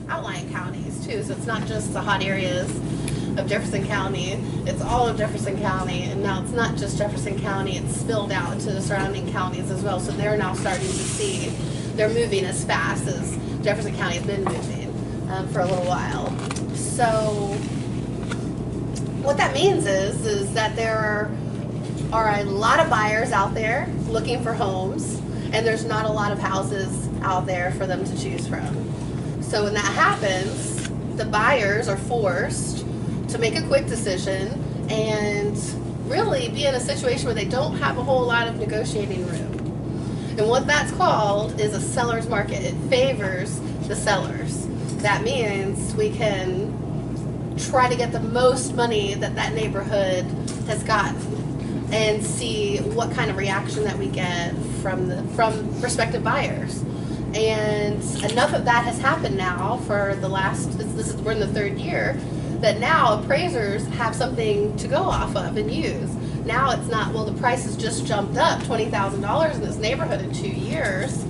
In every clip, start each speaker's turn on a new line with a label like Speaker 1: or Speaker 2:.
Speaker 1: outlying counties too. So it's not just the hot areas of Jefferson County, it's all of Jefferson County, and now it's not just Jefferson County, it's spilled out into the surrounding counties as well. So they're now starting to see they're moving as fast as Jefferson County has been moving for a little while. So what that means is that there are a lot of buyers out there looking for homes, and there's not a lot of houses out there for them to choose from. So when that happens, the buyers are forced to make a quick decision and really be in a situation where they don't have a whole lot of negotiating room. And what that's called is a seller's market. It favors the sellers. That means we can try to get the most money that that neighborhood has gotten and see what kind of reaction that we get from prospective buyers. And enough of that has happened now for the last, we're in the third year, that now appraisers have something to go off of and use. Now it's not, well, the price has just jumped up $20,000 in this neighborhood in 2 years.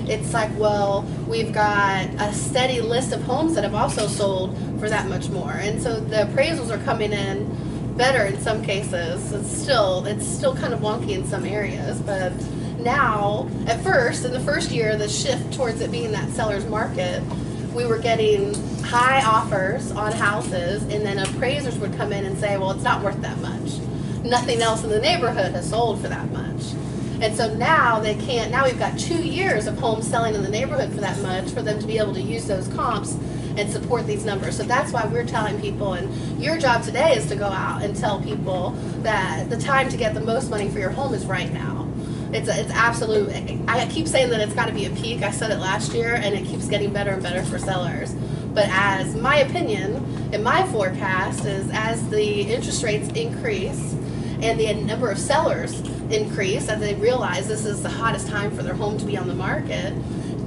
Speaker 1: It's like, well, we've got a steady list of homes that have also sold for that much more. And so the appraisals are coming in better in some cases. It's still kind of wonky in some areas, but now, at first, in the first year, the shift towards it being that seller's market, we were getting high offers on houses, and then appraisers would come in and say, well, it's not worth that much. Nothing else in the neighborhood has sold for that much. And so now they can't, now we've got 2 years of homes selling in the neighborhood for that much for them to be able to use those comps and support these numbers. So that's why we're telling people, and your job today is to go out and tell people that the time to get the most money for your home is right now. It's absolute. I keep saying that it's got to be a peak. I said it last year, and it keeps getting better and better for sellers. But as my opinion and my forecast is, as the interest rates increase and the number of sellers increase, as they realize this is the hottest time for their home to be on the market,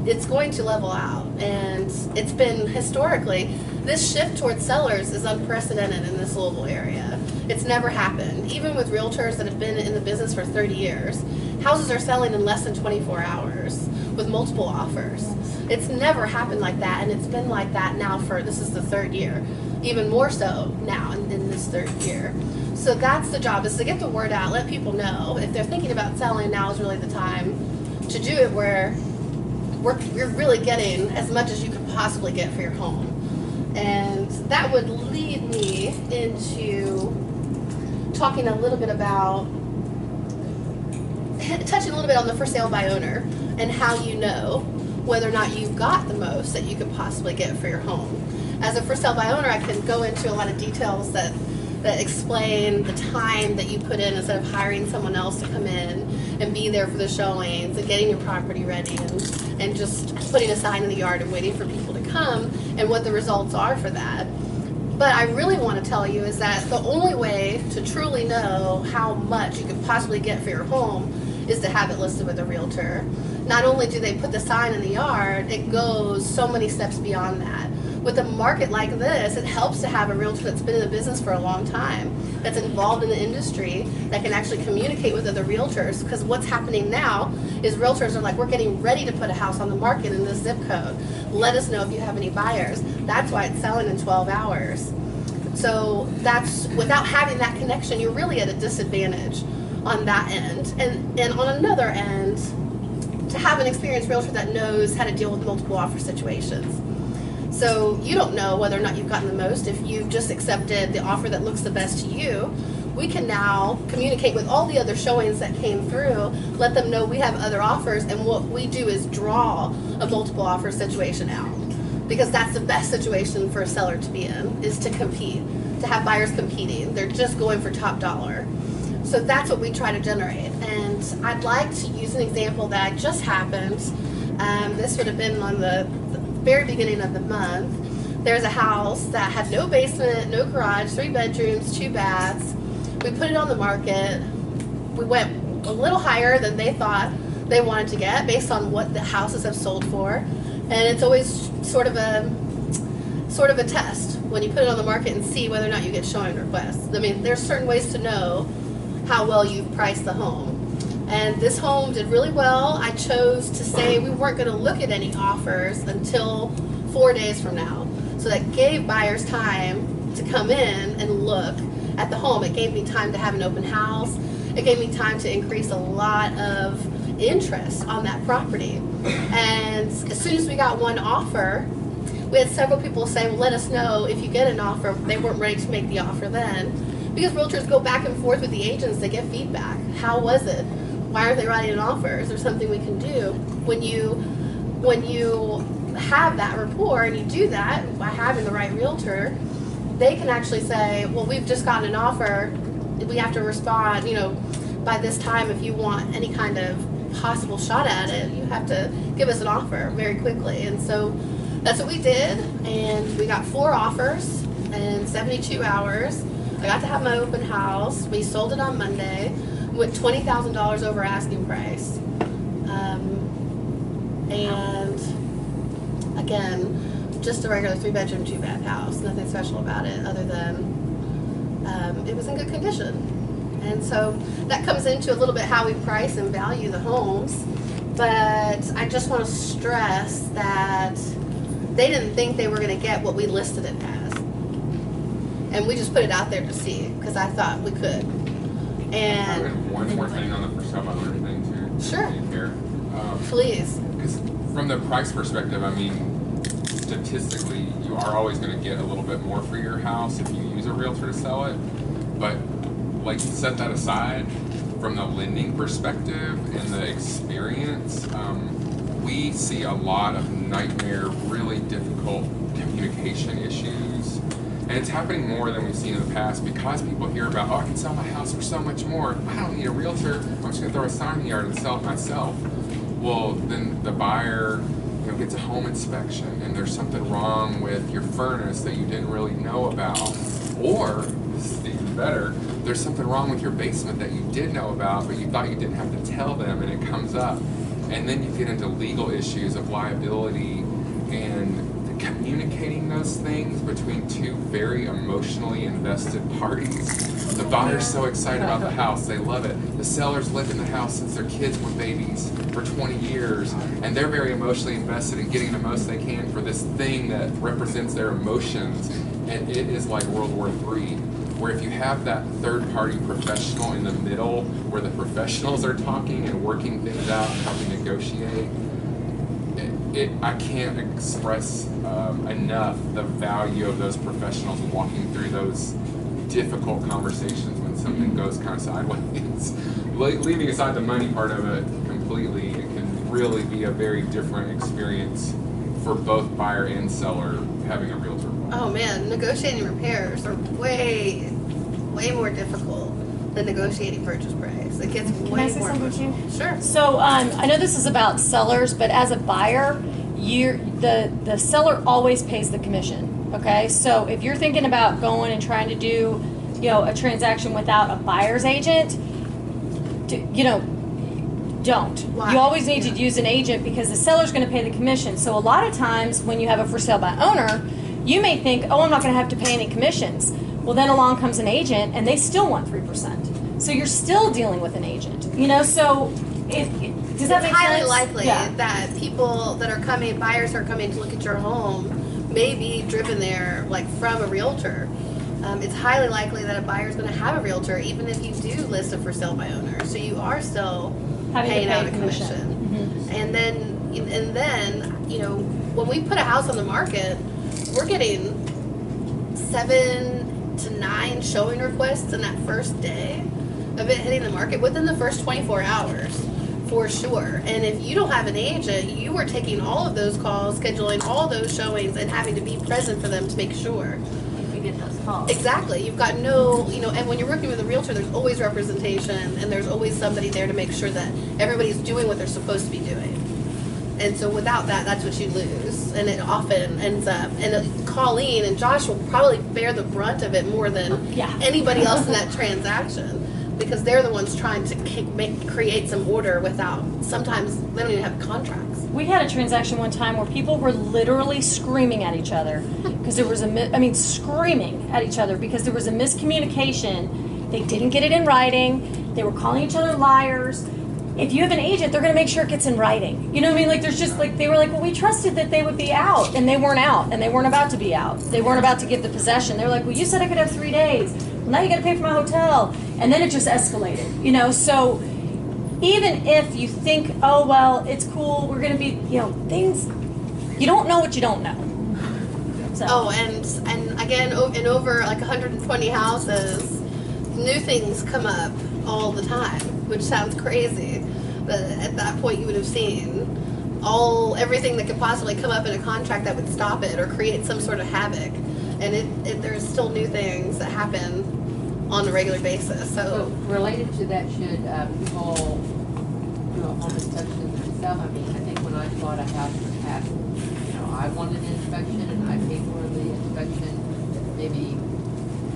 Speaker 1: it's going to level out. And it's been historically, this shift towards sellers is unprecedented in this Louisville area. It's never happened. Even with realtors that have been in the business for 30 years, houses are selling in less than 24 hours with multiple offers. It's never happened like that, and it's been like that now for, this is the third year, even more so now in this third year. So that's the job, is to get the word out, let people know. If they're thinking about selling, now is really the time to do it, where you're really getting as much as you could possibly get for your home. And that would lead me into talking a little bit about, touching a little bit on the for sale by owner and how you know whether or not you got the most that you could possibly get for your home. As a for sale by owner, I can go into a lot of details that explain the time that you put in instead of hiring someone else to come in and be there for the showings and getting your property ready and just putting a sign in the yard and waiting for people to come, and what the results are for that. But I really want to tell you is that the only way to truly know how much you could possibly get for your home is to have it listed with a realtor. Not only do they put the sign in the yard, it goes so many steps beyond that. With a market like this, it helps to have a realtor that's been in the business for a long time, that's involved in the industry, that can actually communicate with other realtors. Because what's happening now is realtors are like, we're getting ready to put a house on the market in this zip code. Let us know if you have any buyers. That's why it's selling in 12 hours. So that's, without having that connection, you're really at a disadvantage on that end. And on another end, to have an experienced realtor that knows how to deal with multiple offer situations. So you don't know whether or not you've gotten the most if you've just accepted the offer that looks the best to you. We can now communicate with all the other showings that came through, let them know we have other offers, and what we do is draw a multiple offer situation out. Because that's the best situation for a seller to be in, is to compete, to have buyers competing. They're just going for top dollar. So that's what we try to generate. And I'd like to use an example that just happened. This would have been on the very beginning of the month. There's a house that had no basement, no garage, 3 bedrooms, 2 baths. We put it on the market. We went a little higher than they thought they wanted to get based on what the houses have sold for. And it's always sort of a test when you put it on the market and see whether or not you get showing requests. I mean, there's certain ways to know how well you've priced the home. And this home did really well. I chose to say we weren't going to look at any offers until 4 days from now. So that gave buyers time to come in and look at the home. It gave me time to have an open house. It gave me time to increase a lot of interest on that property. And as soon as we got one offer, we had several people say, well, let us know if you get an offer. They weren't ready to make the offer then. Because realtors go back and forth with the agents, they get feedback. How was it? Why aren't they writing an offer? Is there something we can do? When you have that rapport and you do that by having the right realtor, they can actually say, well, we've just gotten an offer. We have to respond, by this time. If you want any kind of possible shot at it, you have to give us an offer very quickly. And so that's what we did, and we got 4 offers in 72 hours. I got to have my open house. We sold it on Monday with $20,000 over asking price. And again, just a regular 3-bedroom, 2-bath house. Nothing special about it other than it was in good condition. And so that comes into a little bit how we price and value the homes. But I just want to stress that they didn't think they were going to get what we listed it as. And we just put it out there to see, because I thought we could. And
Speaker 2: one more thing on the for sale by owner thing too.
Speaker 1: Sure.
Speaker 2: Here.
Speaker 1: Please.
Speaker 2: Because from the price perspective, I mean, statistically, you are always going to get a little bit more for your house if you use a realtor to sell it. But like, set that aside, from the lending perspective and the experience, we see a lot of nightmare, really difficult communication issues. And it's happening more than we've seen in the past because people hear about, oh, I can sell my house for so much more. I don't need a realtor. I'm just going to throw a sign in the yard and sell it myself. Well, then the buyer gets a home inspection and there's something wrong with your furnace that you didn't really know about. Or, this is even better, there's something wrong with your basement that you did know about, but you thought you didn't have to tell them, and it comes up. And then you get into legal issues of liability and communicating those things between two very emotionally invested parties. The buyer's so excited about the house, they love it. The seller's lived in the house since their kids were babies for 20 years, and they're very emotionally invested in getting the most they can for this thing that represents their emotions. And it is like World War III, where if you have that third-party professional in the middle, where the professionals are talking and working things out and helping negotiate, I can't express enough the value of those professionals walking through those difficult conversations when something goes kind of sideways. Leaving aside the money part of it completely, it can really be a very different experience for both buyer and seller having a realtor.
Speaker 1: Oh man, negotiating repairs are way more difficult than negotiating purchase price. It gets way
Speaker 3: Can I say
Speaker 1: more
Speaker 3: something
Speaker 1: emotional.
Speaker 3: too?
Speaker 1: Sure.
Speaker 3: So I know this is about sellers, but as a buyer, the seller always pays the commission. Okay, so if you're thinking about going and trying to do, a transaction without a buyer's agent, don't.
Speaker 1: Why?
Speaker 3: You always need to use an agent because the seller's going to pay the commission. So a lot of times when you have a for sale by owner, you may think, oh, I'm not going to have to pay any commissions. Well, then along comes an agent and they still want 3%. So you're still dealing with an agent. So does that
Speaker 1: It's
Speaker 3: make sense?
Speaker 1: highly likely
Speaker 3: Yeah.
Speaker 1: that people that are coming, buyers are coming to look at your home, may be driven there from a realtor. It's highly likely that a buyer is going to have a realtor, even if you do list it for sale by owner. So you are still
Speaker 3: Having to
Speaker 1: paying
Speaker 3: pay
Speaker 1: out
Speaker 3: a
Speaker 1: a commission.
Speaker 3: Mhm.
Speaker 1: And then, when we put a house on the market, we're getting 7 to 9 showing requests in that first day of it hitting the market within the first 24 hours. For sure. And if you don't have an agent, you are taking all of those calls, scheduling all those showings, and having to be present for them to make sure.
Speaker 3: You get those calls.
Speaker 1: Exactly. You've got and when you're working with a realtor, there's always representation, and there's always somebody there to make sure that everybody's doing what they're supposed to be doing. And so without that, that's what you lose. And it often ends up, and Colleen and Josh will probably bear the brunt of it more than anybody else in that transaction. Because they're the ones trying to create some order without, sometimes they don't even have contracts.
Speaker 3: We had a transaction one time where people were literally screaming at each other because there was screaming at each other because there was a miscommunication. They didn't get it in writing. They were calling each other liars. If you have an agent, they're going to make sure it gets in writing. You know what I mean? Like, there's just like, they were like, well, we trusted that they would be out, and they weren't out, and they weren't about to be out. They weren't about to give the possession. They were like, well, you said I could have 3 days. Well, now you got to pay for my hotel. And then it just escalated, you know? So even if you think, oh, well, it's cool, we're going to be, you know, things, you don't know what you don't know. So.
Speaker 1: Oh, and again, in over like 120 houses, new things come up all the time, which sounds crazy. But at that point, you would have seen everything that could possibly come up in a contract that would stop it or create some sort of havoc. And there's still new things that happen on a regular basis.
Speaker 4: So related to that, should people do a home inspection themselves? I mean, I think when I bought a house in the past, you know, I wanted an inspection and I paid for the inspection maybe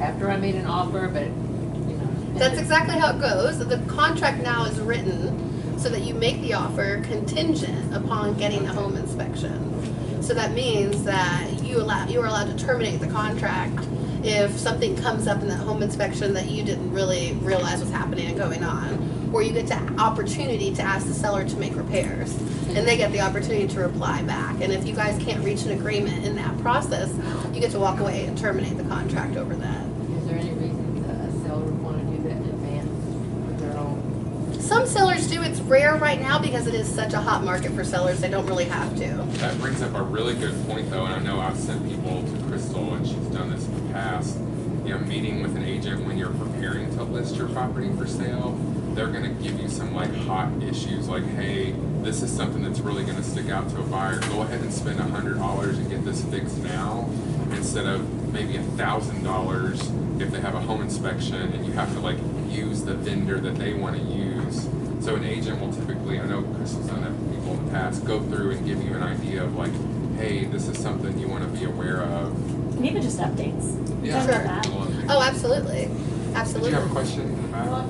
Speaker 4: after I made an offer, but you know.
Speaker 1: That's exactly how it goes. The contract now is written so that you make the offer contingent upon getting a home inspection. So that means that you are allowed to terminate the contract if something comes up in that home inspection that you didn't really realize was happening and going on, or you get the opportunity to ask the seller to make repairs, and they get the opportunity to reply back. And if you guys can't reach an agreement in that process, you get to walk away and terminate the contract over that.
Speaker 4: Is there any reason that a seller would want to do that in advance with their own?
Speaker 1: Some sellers do. It's rare right now because it is such a hot market for sellers. They don't really have to.
Speaker 2: That brings up a really good point, though, and I know I've sent people to Crystal, and she's done this in the past. You know, meeting with an agent when you're preparing to list your property for sale, they're going to give you some like hot issues, like, hey, this is something that's really going to stick out to a buyer. Go ahead and spend $100 and get this fixed now, instead of maybe $1,000 if they have a home inspection and you have to like use the vendor that they want to use. So an agent will typically, I know Crystal's done that for people in the past, go through and give you an idea of like, hey, this is something you want to be aware of.
Speaker 3: And even just updates.
Speaker 2: Yeah,
Speaker 1: Sure.
Speaker 3: That.
Speaker 1: Oh, absolutely.
Speaker 2: Did
Speaker 1: Absolutely.
Speaker 2: you have a question about?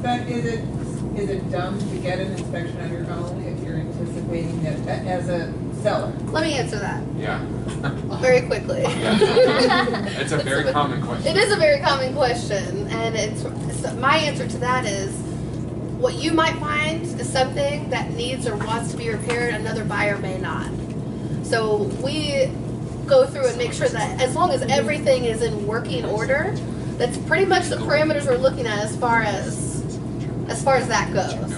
Speaker 5: But is it dumb to get an inspection on your own if you're anticipating that as a seller?
Speaker 1: Let me answer that
Speaker 2: Yeah.
Speaker 1: very quickly.
Speaker 2: Yeah. It's a very common question.
Speaker 1: It is a very common question, and so my answer to that is what you might find is something that needs or wants to be repaired, another buyer may not. So we go through and make sure that as long as everything is in working order, that's pretty much the parameters we're looking at as far as that goes.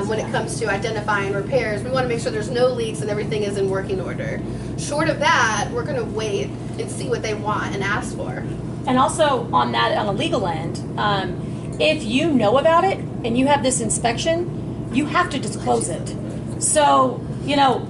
Speaker 1: When it comes to identifying repairs, we want to make sure there's no leaks and everything is in working order. Short of that, we're going to wait and see what they want and ask for.
Speaker 3: And also on that, on a legal end, if you know about it and you have this inspection, you have to disclose it. So, you know,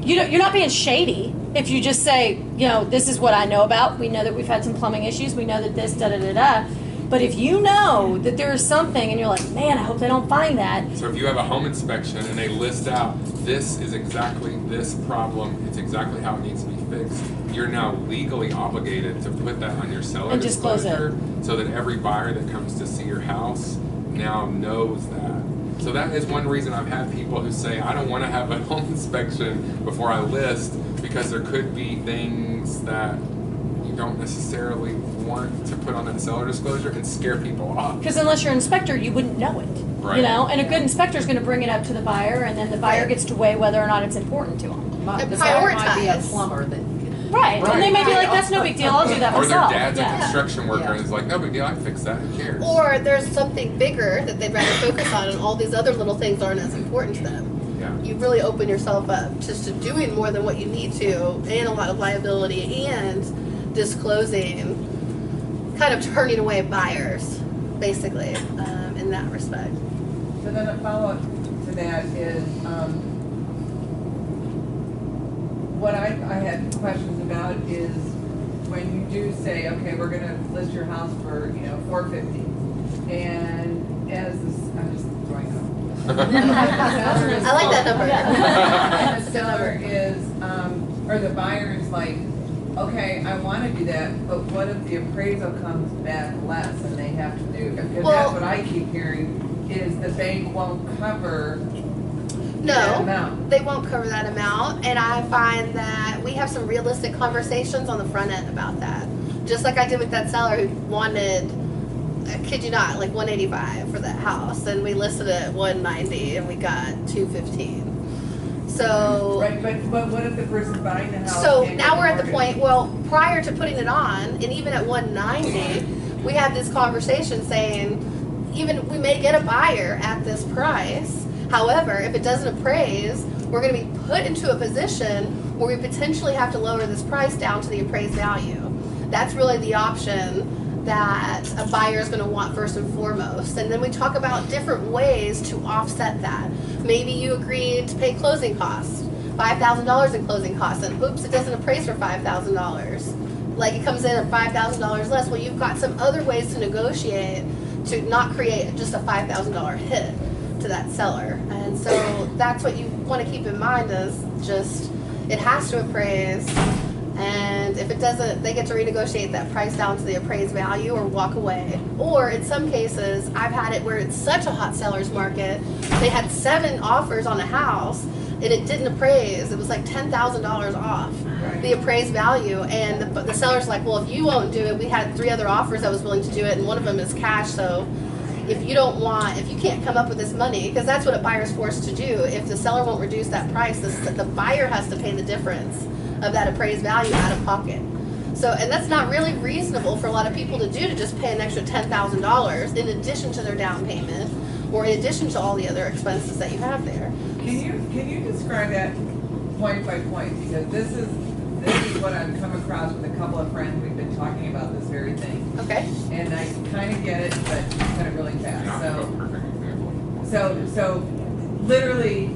Speaker 3: you're not being shady if you just say, you know, this is what I know about. We know that we've had some plumbing issues. We know that this, da-da-da-da. But if you know that there is something and you're like, man, I hope they don't find that.
Speaker 2: So if you have a home inspection and they list out, this is exactly this problem, it's exactly how it needs to be fixed, you're now legally obligated to put that on your seller
Speaker 3: And disclose it.
Speaker 2: disclosure so that every buyer that comes to see your house now knows that. So that is one reason I've had people who say, I don't want to have a home inspection before I list, because there could be things that you don't necessarily want to put on that seller disclosure and scare people off.
Speaker 3: Because unless you're an inspector, you wouldn't know it.
Speaker 2: Right.
Speaker 3: You know, and a good inspector is going to bring it up to the buyer, and then the buyer gets to weigh whether or not it's important to them.
Speaker 1: And
Speaker 4: The buyer might be a
Speaker 1: prioritize.
Speaker 4: plumber that can.
Speaker 3: Right. And they may be
Speaker 1: Right.
Speaker 3: like, that's no big deal. I'll do that
Speaker 2: Or their
Speaker 3: myself.
Speaker 2: dad's a
Speaker 3: Yeah.
Speaker 2: construction worker
Speaker 4: Yeah.
Speaker 2: and is like, no big deal, I can fix that, who cares?
Speaker 1: Or there's something bigger that they'd rather focus on, and all these other little things aren't as important to them.
Speaker 2: Yeah.
Speaker 1: You really open yourself up just to doing more than what you need to, and a lot of liability, and disclosing, kind of turning away buyers, basically, in that respect.
Speaker 5: So then a follow-up to that is, what I had questions about is when you do say, okay, we're gonna list your house for, you know, $450, and as this, I'm just throwing out.
Speaker 1: I like that number.
Speaker 5: And the seller is, or the buyer is like, okay, I want to do that, but what if the appraisal comes back less and they have to do, because
Speaker 1: Well-
Speaker 5: that's what I keep hearing, is the bank won't cover that
Speaker 1: No,
Speaker 5: amount.
Speaker 1: they won't cover that amount, and I find that we have some realistic conversations on the front end about that. Just like I did with that seller who wanted I kid you not, like 185 for that house, and we listed it at 190, and we got 215. So.
Speaker 5: Right, but what if the person buying the house?
Speaker 1: So
Speaker 5: can't
Speaker 1: now
Speaker 5: get
Speaker 1: we're at the
Speaker 5: mortgage?
Speaker 1: point, well, prior to putting it on, and even at 190, we had this conversation saying, even we may get a buyer at this price. However, if it doesn't appraise, we're going to be put into a position where we potentially have to lower this price down to the appraised value. That's really the option that a buyer is going to want first and foremost. And then we talk about different ways to offset that. Maybe you agreed to pay closing costs, $5,000 in closing costs, and oops, it doesn't appraise for $5,000. Like it comes in at $5,000 less. Well, you've got some other ways to negotiate to not create just a $5,000 hit to that seller. And so that's what you want to keep in mind is just it has to appraise. And if it doesn't, they get to renegotiate that price down to the appraised value or walk away. Or in some cases, I've had it where it's such a hot seller's market, they had 7 offers on a house and it didn't appraise. It was like $10,000 off the appraised value. And the seller's like, well, if you won't do it, we had 3 other offers that was willing to do it, and one of them is cash. So if you can't come up with this money, because that's what a buyer's forced to do. If the seller won't reduce that price, the buyer has to pay the difference of that appraised value out of pocket. So, and that's not really reasonable for a lot of people to do, to just pay an extra $10,000 in addition to their down payment or in addition to all the other expenses that you have there.
Speaker 5: Can you describe that point by point? Because this is what I've come across with a couple of friends. We've been talking about this very thing.
Speaker 1: Okay.
Speaker 5: And I kind of get it, but kind of really fast.
Speaker 2: Yeah, perfect example.
Speaker 5: So literally,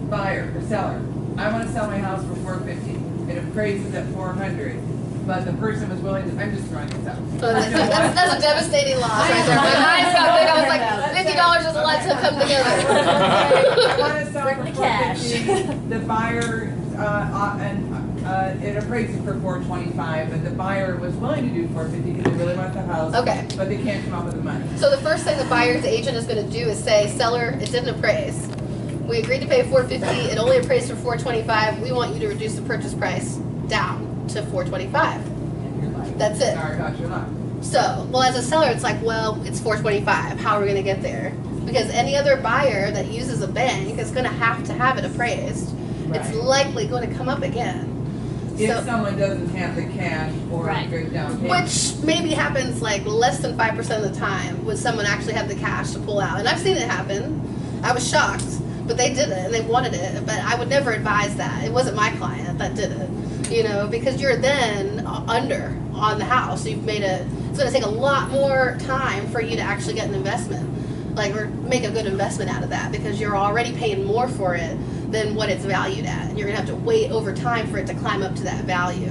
Speaker 5: buyer or seller, I want to sell my house for $450. It appraises at $400, but the person was willing to. I'm just throwing this out.
Speaker 1: So that's a devastating loss right there. My eyes got big. I was like, $50 is a lot to come together.
Speaker 5: I want to sell
Speaker 3: Bring
Speaker 5: for
Speaker 3: the cash.
Speaker 5: $450. The buyer it appraises for $425, but the buyer was willing to do $450 because they really want the house.
Speaker 1: Okay.
Speaker 5: But they can't come up with the money.
Speaker 1: So the first thing the buyer's agent is going to do is say, seller, it didn't appraise. We agreed to pay $450. It only appraised for $425. We want you to reduce the purchase price down to $425.
Speaker 5: And you're like,
Speaker 1: That's it.
Speaker 5: sorry about your luck.
Speaker 1: So, well, as a seller, it's like, well, it's $425. How are we going to get there? Because any other buyer that uses a bank is going to have it appraised. It's
Speaker 5: Right.
Speaker 1: likely going to come up again.
Speaker 5: If
Speaker 1: So-
Speaker 5: someone doesn't have the cash or
Speaker 3: Right.
Speaker 5: a good down payment.
Speaker 1: Which maybe happens like less than 5% of the time when someone actually have the cash to pull out. And I've seen it happen. I was shocked, but they did it and they wanted it. But I would never advise that. It wasn't my client that did it, because you're then under on the house. It's going to take a lot more time for you to actually get an investment, or make a good investment out of that, because you're already paying more for it than what it's valued at. And you're going to have to wait over time for it to climb up to that value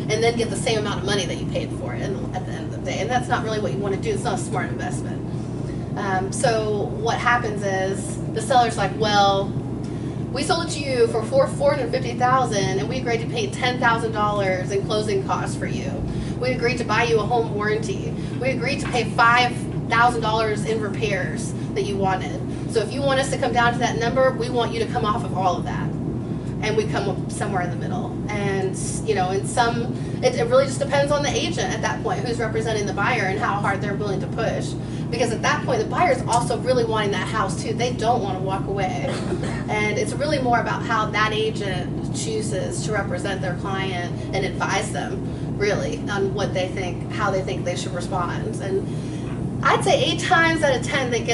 Speaker 1: and then get the same amount of money that you paid for it at the end of the day. And that's not really what you want to do. It's not a smart investment. So what happens is the seller's like, well, we sold it to you for $450,000 and we agreed to pay $10,000 in closing costs for you. We agreed to buy you a home warranty. We agreed to pay $5,000 in repairs that you wanted. So if you want us to come down to that number, we want you to come off of all of that. And we come up somewhere in the middle. And, it really just depends on the agent at that point, who's representing the buyer and how hard they're willing to push. Because at that point, the buyer's also really wanting that house too. They don't want to walk away. And it's really more about how that agent chooses to represent their client and advise them, really, on what they think, how they think they should respond. And I'd say 8 times out of 10 it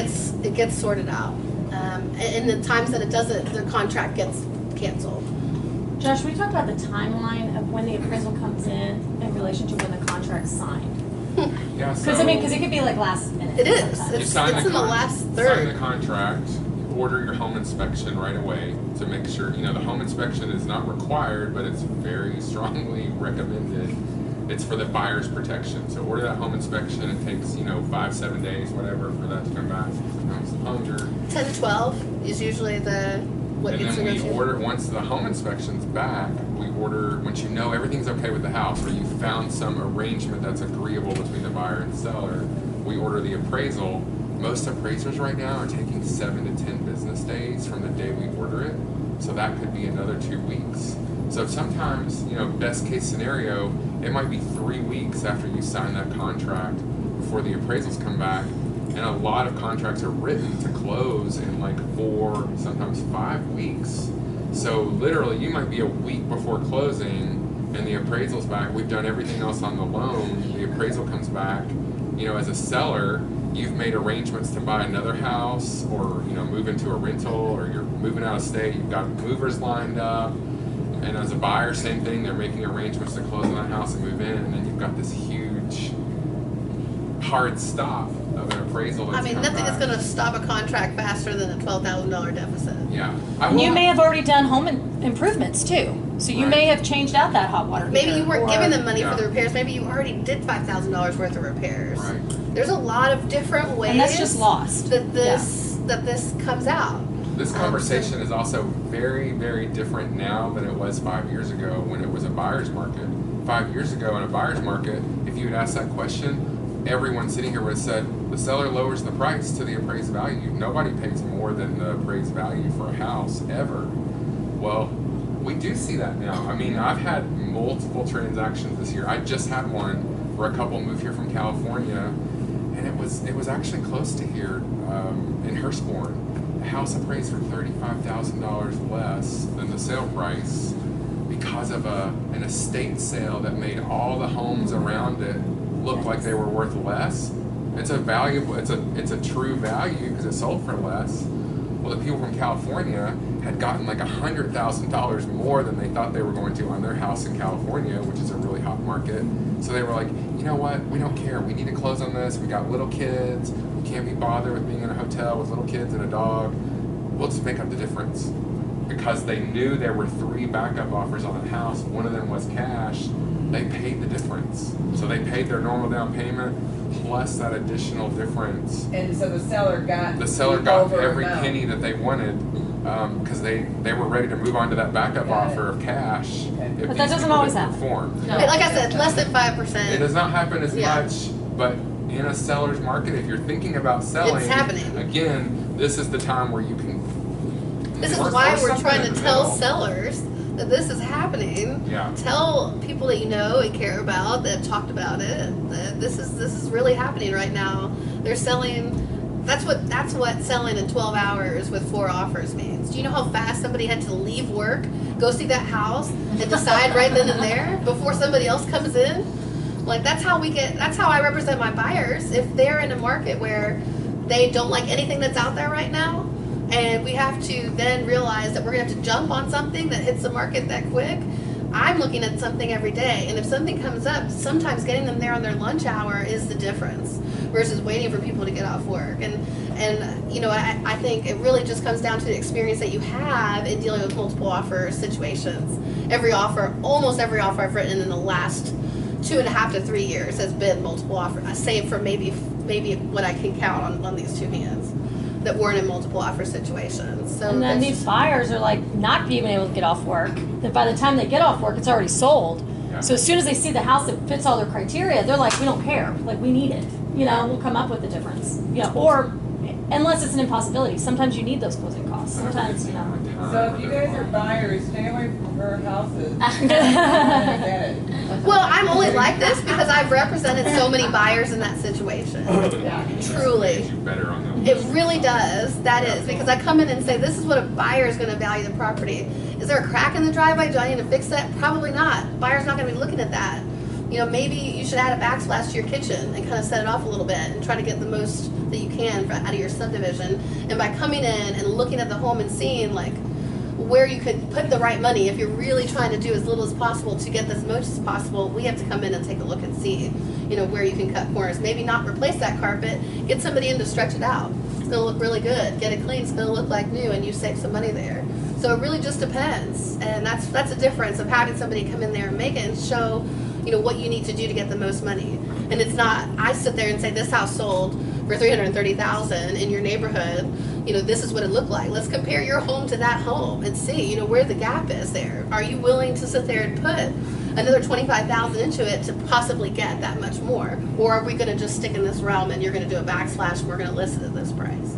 Speaker 1: gets sorted out. And the times that it doesn't, the contract gets canceled.
Speaker 3: Josh, we talk about the timeline of when the appraisal comes in relation to when the contract's signed.
Speaker 2: Yeah, so
Speaker 3: Because it could be like last minute.
Speaker 1: It is.
Speaker 3: sometimes.
Speaker 2: you
Speaker 1: It's
Speaker 2: sign
Speaker 1: in the last third.
Speaker 2: Sign the contract, order your home inspection right away to make sure, the home inspection is not required, but it's very strongly recommended. It's for the buyer's protection. So order that home inspection. It takes, 5-7 days, whatever, for that to come back. Under.
Speaker 1: 10 to 12 is usually what
Speaker 2: And
Speaker 1: gets
Speaker 2: then we
Speaker 1: negotiated.
Speaker 2: order, once the home inspection's back, once you know everything's okay with the house, or you found some arrangement that's agreeable between the buyer and seller, we order the appraisal. Most appraisers right now are taking 7 to 10 business days from the day we order it. So that could be another 2 weeks. So sometimes, best case scenario, it might be 3 weeks after you sign that contract before the appraisals come back, and a lot of contracts are written to close in like 4, sometimes 5 weeks. So literally, you might be a week before closing, and the appraisal's back. We've done everything else on the loan. The appraisal comes back. You know, as a seller, you've made arrangements to buy another house, or move into a rental, or you're moving out of state. You've got movers lined up, and as a buyer, same thing. They're making arrangements to close on that house and move in, and then you've got this huge hard stop of an appraisal. That's
Speaker 1: I mean,
Speaker 2: come
Speaker 1: nothing is
Speaker 2: back.
Speaker 1: going to stop a contract faster than a $12,000 deficit.
Speaker 2: Yeah,
Speaker 3: And you may have already done home improvements too. So you may
Speaker 2: Right.
Speaker 3: have changed out that hot water
Speaker 1: Maybe
Speaker 3: heater,
Speaker 1: you weren't
Speaker 3: or-
Speaker 1: giving them money
Speaker 2: Yeah.
Speaker 1: for the repairs. Maybe you already did $5,000 worth of repairs.
Speaker 2: Right.
Speaker 1: There's a lot of different ways
Speaker 3: And that's just lost.
Speaker 1: that this comes out.
Speaker 2: This conversation is also very, very different now than it was 5 years ago when it was a buyer's market. 5 years ago in a buyer's market, if you had asked that question, everyone sitting here would have said, the seller lowers the price to the appraised value. Nobody pays more than the appraised value for a house, ever. Well, we do see that now. I mean, I've had multiple transactions this year. I just had one where a couple moved here from California, and it was actually close to here in Hurstbourne. The house appraised for $35,000 less than the sale price because of an estate sale that made all the homes around it look like they were worth less. It's a valuable, it's a true value because it sold for less. Well, the people from California had gotten like $100,000 more than they thought they were going to on their house in California, which is a really hot market. So they were like, you know what? We don't care. We need to close on this. We got little kids. We can't be bothered with being in a hotel with little kids and a dog. We'll just make up the difference. Because they knew there were 3 backup offers on the house. One of them was cash. They paid the difference. So they paid their normal down payment plus that additional difference.
Speaker 5: And so the seller got.
Speaker 2: The seller got
Speaker 5: over
Speaker 2: every
Speaker 5: amount.
Speaker 2: penny that they wanted because they were ready to move on to that backup
Speaker 5: Got it.
Speaker 2: offer of cash.
Speaker 5: Okay.
Speaker 2: If
Speaker 3: But that
Speaker 2: these
Speaker 3: doesn't
Speaker 2: people
Speaker 3: always
Speaker 2: didn't
Speaker 3: happen.
Speaker 2: perform.
Speaker 4: No.
Speaker 1: Like I said, less than 5%.
Speaker 2: It does not happen as
Speaker 1: Yeah.
Speaker 2: much, but in a seller's market, if you're thinking about selling,
Speaker 1: It's happening.
Speaker 2: Again, this is the time where you can.
Speaker 1: This is
Speaker 2: or
Speaker 1: why we're
Speaker 2: something
Speaker 1: trying
Speaker 2: in
Speaker 1: to
Speaker 2: the
Speaker 1: tell
Speaker 2: middle.
Speaker 1: sellers that this is happening.
Speaker 2: Yeah.
Speaker 1: Tell people that you know and care about that have talked about it that this is really happening right now. They're selling. That's what selling in 12 hours with 4 offers means. Do you know how fast somebody had to leave work, go see that house, and decide right then and there before somebody else comes in? Like that's how I represent my buyers. If they're in a market where they don't like anything that's out there right now, and we have to then realize that we're gonna have to jump on something that hits the market that quick. I'm looking at something every day, and if something comes up, sometimes getting them there on their lunch hour is the difference versus waiting for people to get off work. And I think it really just comes down to the experience that you have in dealing with multiple offer situations. Almost every offer I've written in the last 2.5 to 3 years has been multiple offer, save for maybe what I can count on these 2 hands that weren't in multiple offer situations. So
Speaker 3: And then
Speaker 1: that's
Speaker 3: these buyers are like not being able to get off work. That by the time they get off work, it's already sold.
Speaker 2: Yeah.
Speaker 3: So as soon as they see the house that fits all their criteria, they're like, we don't care. Like we need it. We'll come up with the difference. Or unless it's an impossibility. Sometimes you need those closing costs. Sometimes,
Speaker 5: So if you guys are buyers, stay away from her houses. I get it.
Speaker 1: well, I'm only like this because I've represented so many buyers in that situation. Truly.
Speaker 2: You better on that.
Speaker 1: It really does. That is because I come in and say, this is what a buyer is going to value the property. Is there a crack in the driveway? Do I need to fix that? Probably not. Buyer's not going to be looking at that. Maybe you should add a backsplash to your kitchen and kind of set it off a little bit and try to get the most that you can out of your subdivision. And by coming in and looking at the home and seeing like where you could put the right money, if you're really trying to do as little as possible to get as much as possible, we have to come in and take a look and see, where you can cut corners. Maybe not replace that carpet, get somebody in to stretch it out. It's gonna look really good. Get it clean, it's gonna look like new, and you save some money there. So it really just depends, and that's a difference of having somebody come in there and make it and show, what you need to do to get the most money. And it's not, I sit there and say, this house sold for $330,000 in your neighborhood. This is what it looked like. Let's compare your home to that home and see, where the gap is there. Are you willing to sit there and put another $25,000 into it to possibly get that much more? Or are we going to just stick in this realm and you're going to do a backslash and we're going to list it at this price?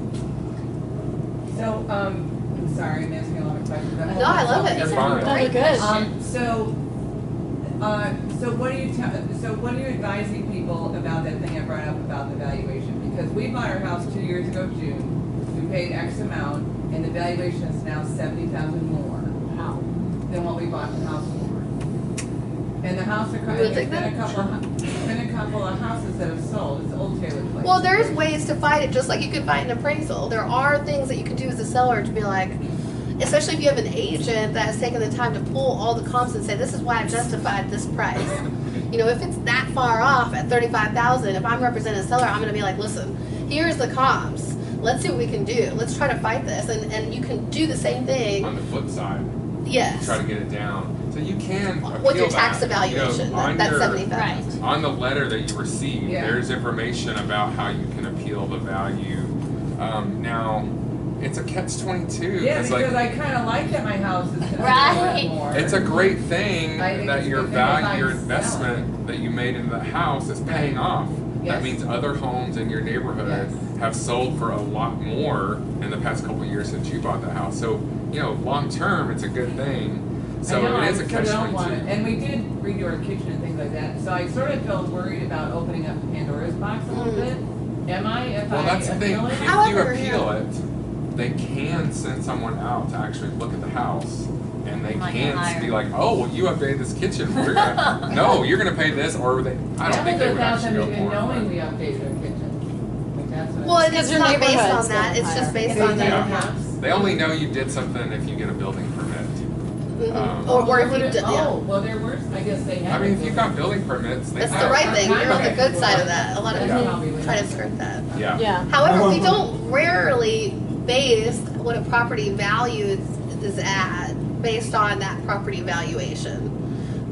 Speaker 5: So, I'm sorry, I'm asking a lot of questions.
Speaker 1: No, I love it.
Speaker 2: You're fine.
Speaker 3: Those are good.
Speaker 5: So, So what are you advising people about that thing I brought up about the valuation? Because we bought our house 2 years ago, June, we paid X amount, and the valuation is now 70,000 more than what we bought the house for. And the house, there's been a couple of houses that have sold, it's Old Taylor Place.
Speaker 1: Well, there's ways to fight it, just like you could fight an appraisal. There are things that you can do as a seller to be like, especially if you have an agent that has taken the time to pull all the comps and say, this is why I justified this price. You know, if it's that far off at $35,000, if I'm representing a seller, I'm going to be like, listen, here's the comps. Let's see what we can do. Let's try to fight this. And you can do the same thing.
Speaker 2: On the flip side,
Speaker 1: Yes.
Speaker 2: try to get it down. So you can appeal
Speaker 1: With your tax
Speaker 2: that,
Speaker 1: evaluation,
Speaker 2: on
Speaker 1: that's
Speaker 2: your-
Speaker 1: 70,000.
Speaker 2: On the letter that you receive,
Speaker 5: Yeah.
Speaker 2: there's information about how you can appeal the value. Now, it's a catch-22.
Speaker 5: Yeah,
Speaker 2: 'cause,
Speaker 5: because
Speaker 2: like,
Speaker 5: I kinda like that my house is gonna
Speaker 3: Right.
Speaker 5: be worth more.
Speaker 2: it's a great thing
Speaker 5: I think
Speaker 2: that
Speaker 5: it's a
Speaker 2: your
Speaker 5: good thing if
Speaker 2: value, your
Speaker 5: I'm
Speaker 2: investment that you made in the house is paying off.
Speaker 5: Yes.
Speaker 2: That means other homes in your neighborhood
Speaker 5: Yes.
Speaker 2: have sold for a lot more in the past couple of years since you bought the house. So, long term, it's a good thing. So
Speaker 5: I know,
Speaker 2: it is a
Speaker 5: I still don't want it.
Speaker 2: catch-22.
Speaker 5: And we did redo our kitchen and things like that, so I sort of felt worried about opening up Pandora's box a little bit. Am I, if
Speaker 2: Well,
Speaker 5: I
Speaker 2: that's the thing.
Speaker 5: appeal it?
Speaker 2: If you
Speaker 1: However,
Speaker 2: appeal
Speaker 1: yeah.
Speaker 2: it, they can send someone out to actually look at the house, and they
Speaker 6: Might
Speaker 2: can
Speaker 6: hire.
Speaker 2: be like, "Oh, well, you updated this kitchen. We're gonna, no, you're gonna pay this," or they. I don't think they would
Speaker 5: Without
Speaker 2: actually
Speaker 5: them
Speaker 2: go
Speaker 5: even
Speaker 2: for
Speaker 5: knowing
Speaker 2: it.
Speaker 5: we updated our kitchen. Like, that's what
Speaker 1: Well,
Speaker 5: I-
Speaker 1: and it's
Speaker 3: your
Speaker 1: not based
Speaker 3: neighborhood's
Speaker 1: on that.
Speaker 3: gonna
Speaker 1: It's just
Speaker 3: hire.
Speaker 1: based
Speaker 5: They
Speaker 1: on
Speaker 5: do
Speaker 1: the
Speaker 5: have-
Speaker 2: They only know you did something if you get a building permit.
Speaker 1: or if you did,
Speaker 5: Oh,
Speaker 1: yeah.
Speaker 5: well, there were, I guess they had.
Speaker 2: I mean, if you've got building permits, they
Speaker 1: That's
Speaker 2: have.
Speaker 1: the right thing. You're on the good
Speaker 5: Okay.
Speaker 1: side of that. A lot of
Speaker 2: Yeah.
Speaker 1: people try to skirt that.
Speaker 2: Yeah.
Speaker 3: Yeah.
Speaker 1: However, we don't rarely base what a property value is at based on that property valuation.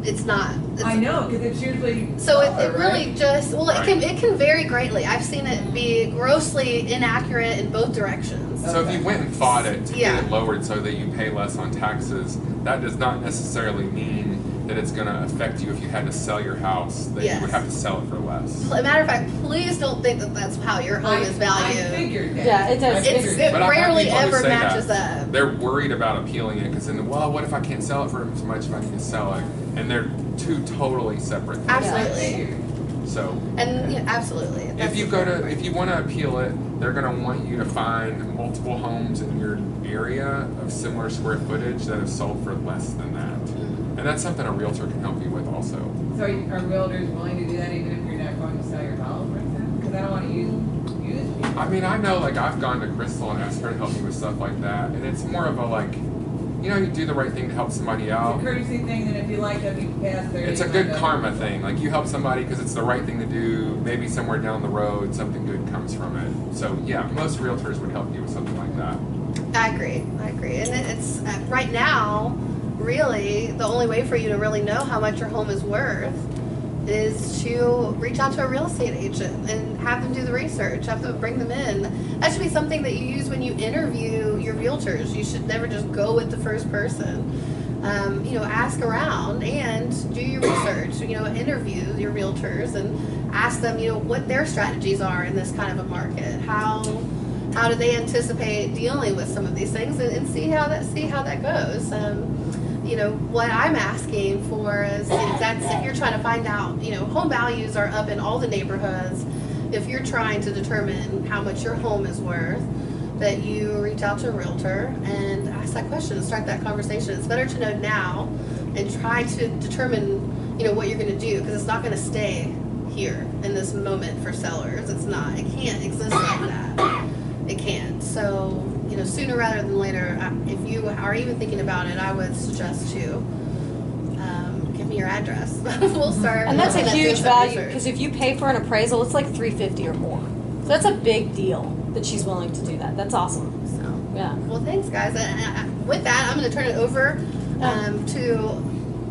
Speaker 1: It's not. It's,
Speaker 5: I know, because it's usually.
Speaker 1: So it
Speaker 5: dollar,
Speaker 1: really
Speaker 5: right?
Speaker 1: just well,
Speaker 2: Right.
Speaker 1: it can vary greatly. I've seen it be grossly inaccurate in both directions.
Speaker 2: So if you went and fought it to
Speaker 1: Yeah.
Speaker 2: get it lowered so that you pay less on taxes, that does not necessarily mean that it's going to affect you if you had to sell your house, that you would
Speaker 1: Yes.
Speaker 2: have to sell it for less.
Speaker 1: As a matter of fact, please don't think that that's how your home is
Speaker 5: I
Speaker 1: valued.
Speaker 5: figured that.
Speaker 3: Yeah, it does.
Speaker 5: I
Speaker 1: It's,
Speaker 5: figured
Speaker 1: it
Speaker 2: But I've had
Speaker 1: rarely
Speaker 2: people who
Speaker 1: ever
Speaker 2: say
Speaker 1: matches
Speaker 2: that.
Speaker 1: up.
Speaker 2: They're worried about appealing it because then, well, what if I can't sell it for so much if I need to sell it? And they're two totally separate things.
Speaker 1: Absolutely.
Speaker 2: So
Speaker 1: And yeah, absolutely.
Speaker 2: if you if you want to appeal it, they're going to want you to find multiple homes in your area of similar square footage that have sold for less than that.
Speaker 1: Mm-hmm.
Speaker 2: And that's something a realtor can help you with also.
Speaker 5: So are realtors willing to do that even if you're not going to sell your house right now? Because I don't want to use people.
Speaker 2: I mean, I know, like, I've gone to Crystal and asked her to help me with stuff like that, and it's more of a, like, you do the right thing to help somebody
Speaker 5: It's
Speaker 2: out.
Speaker 5: a courtesy thing that if you like them, you can pass there.
Speaker 2: It's a good karma thing. Like, you help somebody because it's the right thing to do. Maybe somewhere down the road, something good comes from it. So, yeah, most realtors would help you with something like that.
Speaker 1: I agree. And it's right now, really, the only way for you to really know how much your home is worth is to reach out to a real estate agent and have them do the research, have them bring them in. That should be something that you use when you interview your realtors. You should never just go with the first person. Ask around and do your research. Interview your realtors and ask them, what their strategies are in this kind of a market. How do they anticipate dealing with some of these things, and see how that goes. What I'm asking for is that's if you're trying to find out, home values are up in all the neighborhoods. If you're trying to determine how much your home is worth, that you reach out to a realtor and ask that question and start that conversation. It's better to know now and try to determine, what you're going to do, because it's not going to stay here in this moment for sellers. It's not. It can't exist like that. It can't. So, sooner rather than later, if you are even thinking about it, I would suggest to give me your address. We'll start.
Speaker 3: And that's a
Speaker 1: looking at
Speaker 3: huge
Speaker 1: doing some
Speaker 3: value,
Speaker 1: research.
Speaker 3: because if you pay for an appraisal, it's like $350 or more. So that's a big deal that she's willing to do that. That's awesome.
Speaker 1: So,
Speaker 3: Yeah.
Speaker 1: well, thanks, guys. And with that, I'm going to turn it over to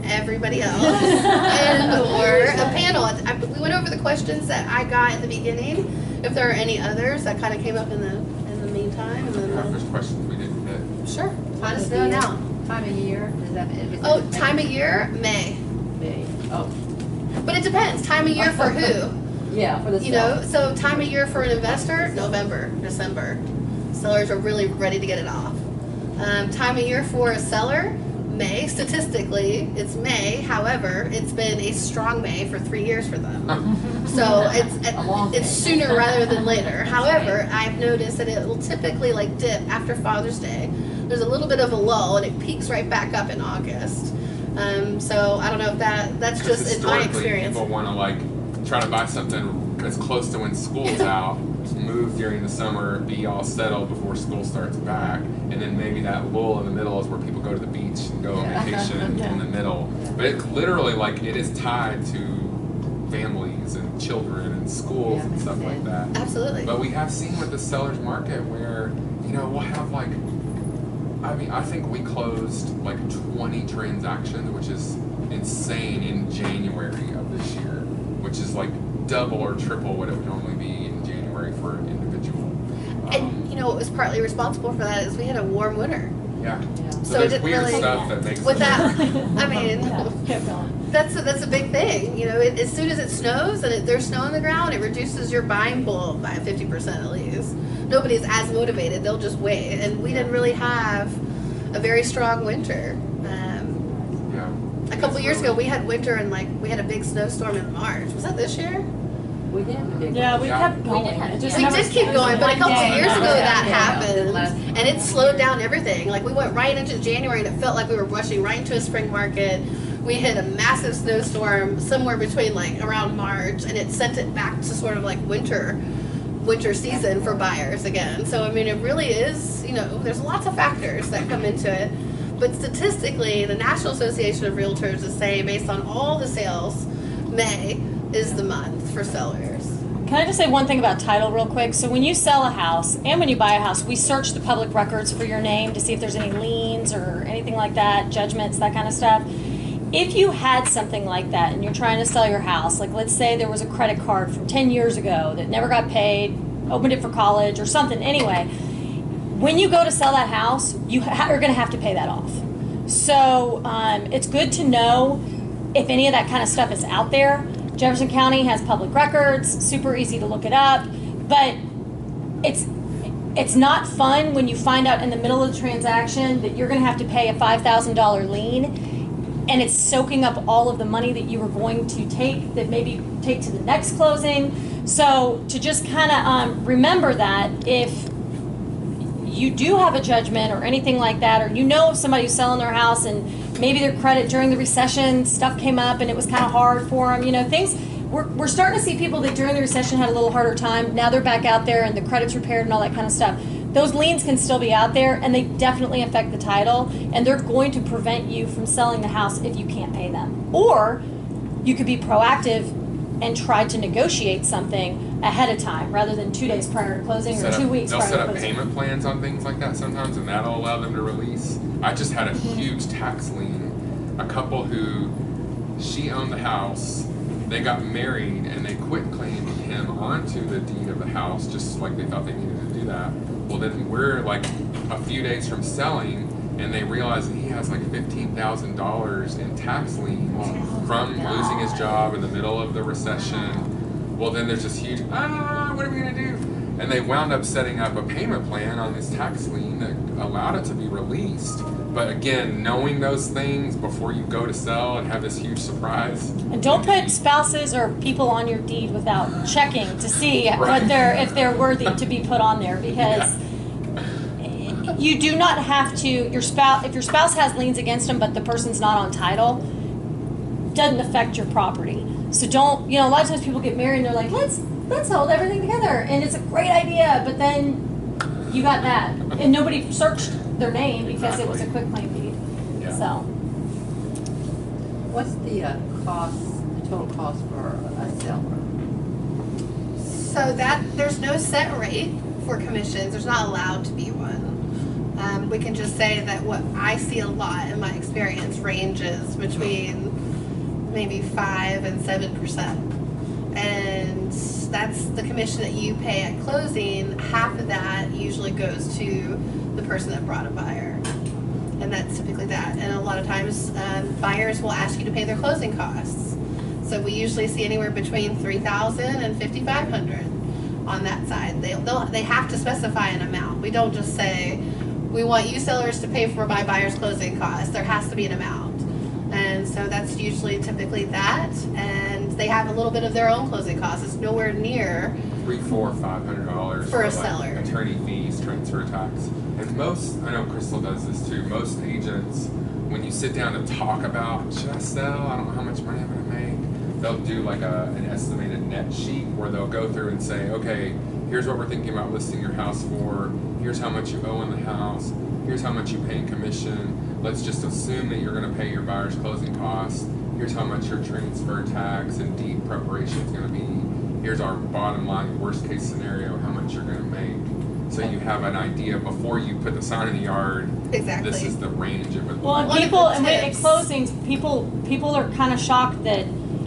Speaker 1: everybody else or a panel. We went over the questions that I got in the beginning. If there are any others that kind of came up in the meantime, and
Speaker 2: If
Speaker 1: then
Speaker 2: there's questions we didn't hit.
Speaker 1: sure, let us know now.
Speaker 4: Time of year, is that?
Speaker 1: Oh, time of year, May.
Speaker 4: Oh,
Speaker 1: But it depends. Time of year for who?
Speaker 4: yeah, for the.
Speaker 1: So time of year for an investor, November, December. Sellers are really ready to get it off. Time of year for a seller, May. Statistically, it's May. However, it's been a strong May for 3 years for them. So it's sooner rather than later. However, I've noticed that it will typically like dip after Father's Day. There's a little bit of a lull, and it peaks right back up in August. So I don't know if that's
Speaker 2: Because
Speaker 1: just in my
Speaker 2: historically,
Speaker 1: experience.
Speaker 2: people want to like try to buy something as close to when school's out, move during the summer, be all settled before school starts back, and then maybe that lull in the middle is where people go to the beach and go on vacation in the middle. But it's literally like it is tied to families and children and schools and stuff like that.
Speaker 1: Absolutely.
Speaker 2: But we have seen with the seller's market where, you know, we'll have like, I mean, I think we closed like 20 transactions, which is insane in January of this year, which is like double or triple what it would normally be in January for an individual.
Speaker 1: And you know what was partly responsible for that is we had a warm winter.
Speaker 2: Yeah. So
Speaker 1: So it
Speaker 2: there's
Speaker 1: didn't
Speaker 2: weird
Speaker 1: really-
Speaker 2: stuff that makes
Speaker 1: With
Speaker 2: it
Speaker 1: that, I mean,
Speaker 3: Yeah, kept going.
Speaker 1: that's a big thing. You know, as soon as it snows and there's snow on the ground, it reduces your buying pool by 50% at least. Nobody's as motivated; they'll just wait. And we didn't really have a very strong winter.
Speaker 2: Yeah.
Speaker 1: A couple
Speaker 2: It's
Speaker 1: years ago,
Speaker 2: really-
Speaker 1: we had winter and like we had a big snowstorm in March. Was that this year?
Speaker 4: We did have a big
Speaker 3: Yeah, we
Speaker 2: Yeah.
Speaker 3: kept going.
Speaker 4: did.
Speaker 3: It just
Speaker 1: We
Speaker 3: never
Speaker 1: did keep going, but a couple
Speaker 3: One day.
Speaker 1: years ago that
Speaker 4: Yeah.
Speaker 1: happened,
Speaker 4: Last-
Speaker 1: and it slowed down everything. Like we went right into January, and it felt like we were rushing right into a spring market. We hit a massive snowstorm somewhere between like around March, and it sent it back to sort of like winter season for buyers again. So I mean, it really is. You know, there's lots of factors that come into it. But statistically, the National Association of Realtors is saying, based on all the sales, May is the month for sellers.
Speaker 3: Can I just say one thing about title real quick? So when you sell a house and when you buy a house, we search the public records for your name to see if there's any liens or anything like that, judgments, that kind of stuff. If you had something like that and you're trying to sell your house, like let's say there was a credit card from 10 years ago that never got paid, opened it for college or something, anyway, when you go to sell that house, you're going to have to pay that off. So it's good to know if any of that kind of stuff is out there. Jefferson County has public records, super easy to look it up, but it's not fun when you find out in the middle of the transaction that you're going to have to pay a $5,000 lien, and it's soaking up all of the money that you were going to take to the next closing. So to just kind of remember that if you do have a judgment or anything like that, or you know somebody who's selling their house and maybe their credit during the recession stuff came up and it was kind of hard for them, you know, things, we're starting to see people that during the recession had a little harder time. Now they're back out there and the credit's repaired and all that kind of stuff. Those liens can still be out there, and they definitely affect the title, and they're going to prevent you from selling the house if you can't pay them. Or you could be proactive and try to negotiate something ahead of time rather than 2 days prior to closing or 2 weeks
Speaker 2: They'll
Speaker 3: prior
Speaker 2: set
Speaker 3: to
Speaker 2: up
Speaker 3: closing.
Speaker 2: payment plans on things like that sometimes, and that'll allow them to release. I just had a huge tax lien. A couple who, she owned the house, they got married, and they quit claimed him onto the deed of the house, just like they thought they needed to do that. Well, then we're like a few days from selling, and they realize that he has like $15,000 in tax liens from losing his job in the middle of the recession. Well, then there's this huge, what are we gonna do? And they wound up setting up a payment plan on this tax lien that allowed it to be released. But again, knowing those things before you go to sell and have this huge surprise.
Speaker 3: And don't put spouses or people on your deed without checking to see
Speaker 2: Right.
Speaker 3: if they're worthy to be put on there, because you do not have to, if your spouse has liens against them but the person's not on title, doesn't affect your property. So don't, a lot of times people get married and they're like, let's hold everything together, and it's a great idea, but then you got that and nobody searched their name because it was a quick claim deed.
Speaker 2: Yeah.
Speaker 3: So
Speaker 4: What's the total cost for a seller?
Speaker 1: So there's no set rate for commissions. There's not allowed to be one. We can just say that what I see a lot in my experience ranges between maybe 5 and 7%. And that's the commission that you pay at closing. Half of that usually goes to the person that brought a buyer. And that's typically that. And a lot of times buyers will ask you to pay their closing costs. So we usually see anywhere between $3,000 and $5,500 on that side. They have to specify an amount. We don't just say we want you sellers to pay for my buyer's closing costs. There has to be an amount. And so that's usually typically that. And they have a little bit of their own closing costs. It's nowhere near.
Speaker 2: $300, $400, $500
Speaker 1: For a
Speaker 2: like
Speaker 1: seller.
Speaker 2: attorney fees, transfer tax, and most. I know Crystal does this too. Most agents, when you sit down to talk about should I sell, I don't know how much money I'm going to make. They'll do like an estimated net sheet where they'll go through and say, okay, here's what we're thinking about listing your house for. Here's how much you owe in the house. Here's how much you pay in commission. Let's just assume that you're going to pay your buyer's closing costs. Here's how much your transfer tax and deed preparation is going to be. Here's our bottom line, worst case scenario, how much you're going to make. So you have an idea before you put the sign in the yard.
Speaker 1: Exactly.
Speaker 2: This is the range of it.
Speaker 3: Well, and
Speaker 1: One of
Speaker 3: people,
Speaker 1: the
Speaker 3: and at
Speaker 1: tips-
Speaker 3: closings, people are kind of shocked that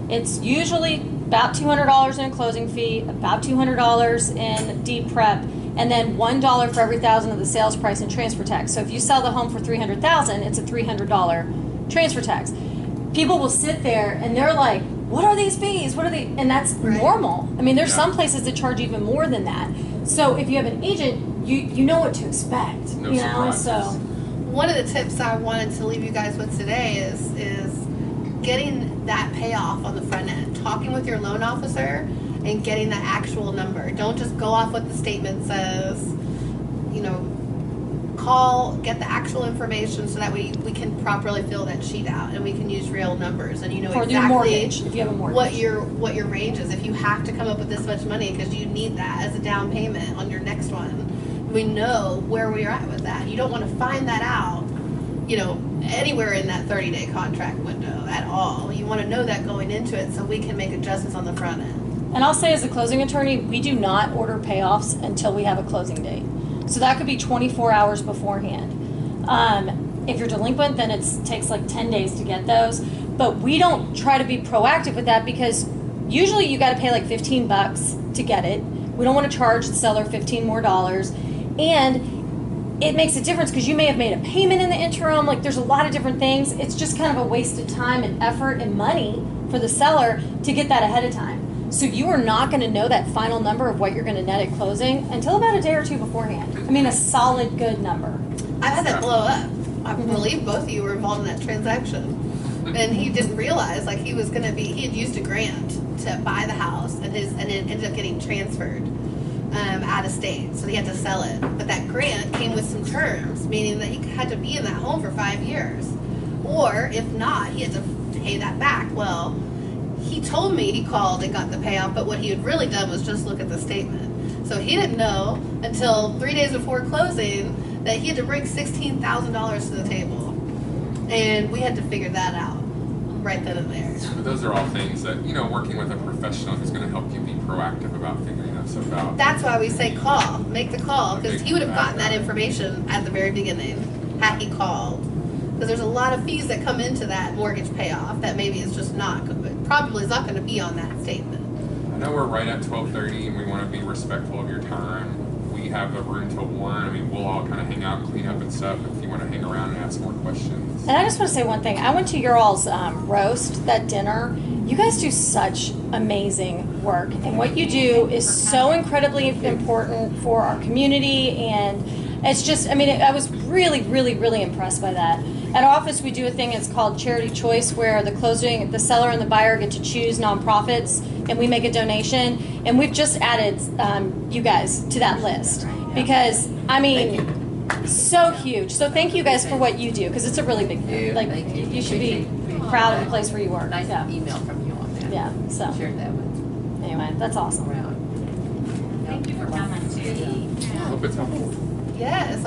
Speaker 3: it's usually about $200 in a closing fee, about $200 in deed prep, and then $1 for every $1,000 of the sales price in transfer tax. So if you sell the home for $300,000, it's a $300 transfer tax. People will sit there and they're like, "What are these fees? What are they?" And that's
Speaker 1: Right.
Speaker 3: normal. I mean, there's
Speaker 2: Yeah.
Speaker 3: some places that charge even more than that. So if you have an agent, you know what to expect.
Speaker 2: No
Speaker 3: you know,
Speaker 2: surprises.
Speaker 3: so.
Speaker 1: One of the tips I wanted to leave you guys with today is getting that payoff on the front end, talking with your loan officer and getting the actual number. Don't just go off what the statement says. You know, call, get the actual information so that we can properly fill that sheet out and we can use real numbers and you know
Speaker 3: For your
Speaker 1: exactly
Speaker 3: mortgage, if you have a mortgage.
Speaker 1: what your range is. If you have to come up with this much money because you need that as a down payment on your next one, we know where we are at with that. You don't want to find that out, you know, anywhere in that 30-day contract window at all. You want to know that going into it so we can make adjustments on the front end.
Speaker 3: And I'll say as a closing attorney, we do not order payoffs until we have a closing date. So that could be 24 hours beforehand. If you're delinquent, then it takes like 10 days to get those. But we don't try to be proactive with that because usually you got to pay like $15 to get it. We don't want to charge the seller $15 more. And it makes a difference because you may have made a payment in the interim. Like there's a lot of different things. It's just kind of a waste of time and effort and money for the seller to get that ahead of time. So you are not going to know that final number of what you're going to net at closing until about a day or two beforehand. I mean, a solid good number.
Speaker 1: I've had that blow up. I believe both of you were involved in that transaction. And he didn't realize like he had used a grant to buy the house and it ended up getting transferred out of state. So he had to sell it. But that grant came with some terms, meaning that he had to be in that home for 5 years. Or if not, he had to pay that back. Well, he told me he called and got the payoff, but what he had really done was just look at the statement. So he didn't know until 3 days before closing that he had to bring $16,000 to the table. And we had to figure that out right then and there.
Speaker 2: But those are all things that, you know, working with a professional who's going to help you be proactive about figuring that stuff out.
Speaker 1: That's why we say call, make the call, because he would have gotten that information at the very beginning had he called. Because there's a lot of fees that come into that mortgage payoff that maybe is just probably is not going to be on that statement.
Speaker 2: I know we're right at 12:30 and we want to be respectful of your time. We have the room till 1. I mean, we'll all kind of hang out, clean up and stuff if you want to hang around and ask more questions.
Speaker 3: And I just want to say one thing. I went to your all's roast, that dinner. You guys do such amazing work. And what you do is so incredibly important for our community. And it's just, I mean, I was really, really, really impressed by that. At our office, we do a thing, it's called Charity Choice, where the seller and the buyer get to choose nonprofits, and we make a donation. And we've just added you guys to that list. Because, I mean, so huge. So thank you guys for what you do, because it's a really big thing. Like,
Speaker 4: Thank you.
Speaker 3: you should be proud of the place where you work.
Speaker 4: Nice
Speaker 3: Yeah.
Speaker 4: email from you on that.
Speaker 3: Yeah, so,
Speaker 4: Shared that with
Speaker 3: anyway, that's awesome.
Speaker 4: around.
Speaker 6: Thank you for coming too.
Speaker 2: I hope it's helpful.
Speaker 1: Yes.